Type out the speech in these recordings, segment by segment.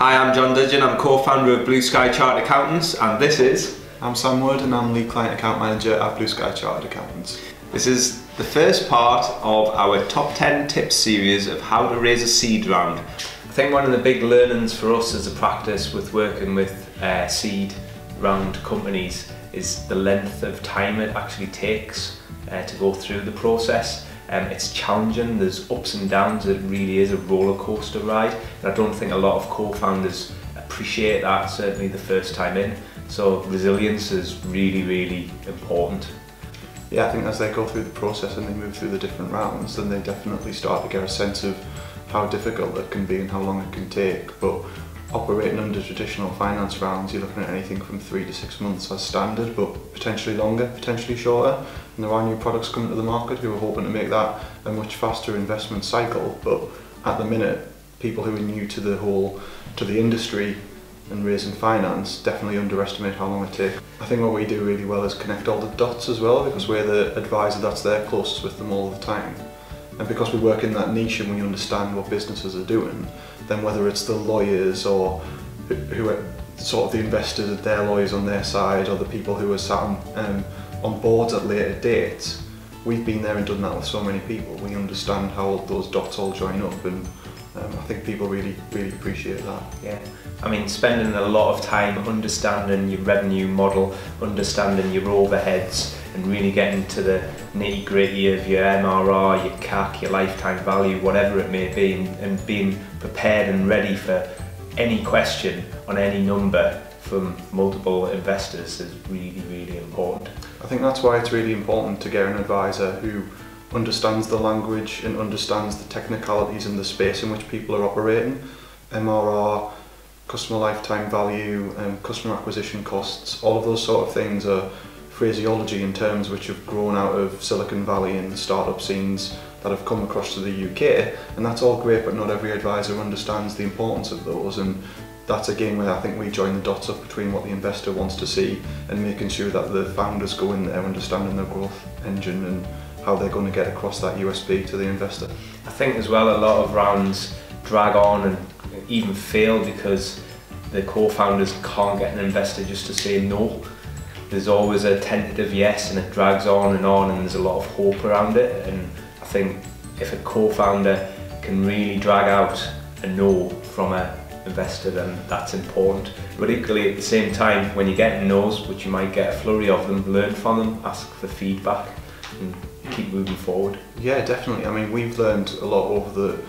Hi, I'm John Dudgeon. I'm co-founder of Blue Sky Chartered Accountants, and this is... I'm Sam Wood and I'm Lead Client Account Manager at Blue Sky Chartered Accountants. This is the first part of our top 10 tips series of how to raise a seed round. I think one of the big learnings for us as a practice with working with seed round companies is the length of time it actually takes to go through the process. It's challenging, there's ups and downs, it really is a roller coaster ride, and I don't think a lot of co-founders appreciate that, certainly the first time in. So resilience is really important. Yeah, I think as they go through the process and they move through the different rounds, then they definitely start to get a sense of how difficult it can be and how long it can take. But operating under traditional finance rounds, you're looking at anything from 3 to 6 months as standard, but potentially longer, potentially shorter. And there are new products coming to the market who are hoping to make that a much faster investment cycle. But at the minute, people who are new to the industry and raising finance definitely underestimate how long it takes. I think what we do really well is connect all the dots as well, because we're the advisor that's there closest with them all the time. And because we work in that niche and we understand what businesses are doing, then whether it's the lawyers or who are sort of the investors, their lawyers on their side, or the people who are sat on boards at later dates, we've been there and done that with so many people. We understand how those dots all join up, and I think people really appreciate that. Yeah, I mean, spending a lot of time understanding your revenue model, understanding your overheads, and really getting to the nitty gritty of your MRR, your CAC, your lifetime value, whatever it may be, and being prepared and ready for any question on any number from multiple investors is really important. I think that's why it's really important to get an advisor who understands the language and understands the technicalities in the space in which people are operating. MRR, customer lifetime value, customer acquisition costs, all of those sort of things are phraseology and terms which have grown out of Silicon Valley and the startup scenes that have come across to the UK, and that's all great, but not every advisor understands the importance of those, and that's again where I think we join the dots up between what the investor wants to see and making sure that the founders go in there understanding their growth engine and how they're going to get across that USP to the investor. I think as well a lot of rounds drag on and even fail because the co-founders can't get an investor just to say no. There's always a tentative yes, and it drags on, and there's a lot of hope around it, and I think if a co-founder can really drag out a no from an investor, then that's important. But equally at the same time, when you're getting no's, which you might get a flurry of them, learn from them, ask for feedback and keep moving forward. Yeah, definitely. I mean, we've learned a lot over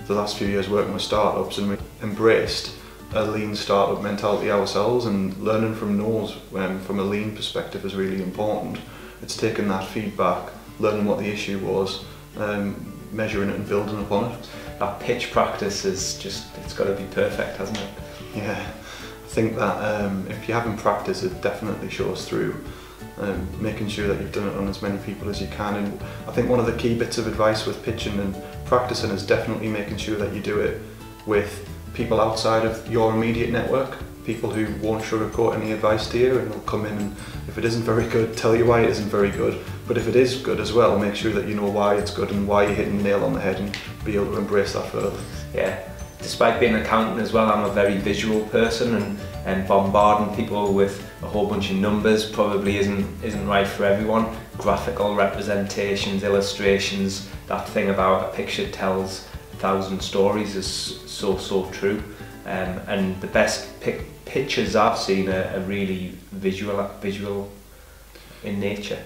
the last few years working with startups, and we've embraced a lean startup mentality ourselves, and learning from no's from a lean perspective is really important. It's taking that feedback, learning what the issue was, measuring it and building upon it. That pitch practice is just, it's got to be perfect, hasn't it? Yeah, I think that if you haven't practiced, it definitely shows through. Making sure that you've done it on as many people as you can, and I think one of the key bits of advice with pitching and practicing is definitely making sure that you do it with people outside of your immediate network, people who won't sugarcoat any advice to you, and will come in and if it isn't very good, tell you why it isn't very good, but if it is good as well, make sure that you know why it's good and why you're hitting the nail on the head, and be able to embrace that further. Yeah, despite being an accountant as well, I'm a very visual person, and bombarding people with a whole bunch of numbers probably isn't right for everyone. Graphical representations, illustrations, that thing about a picture tells 1,000 stories is so true. And the best pictures I've seen are really visual in nature.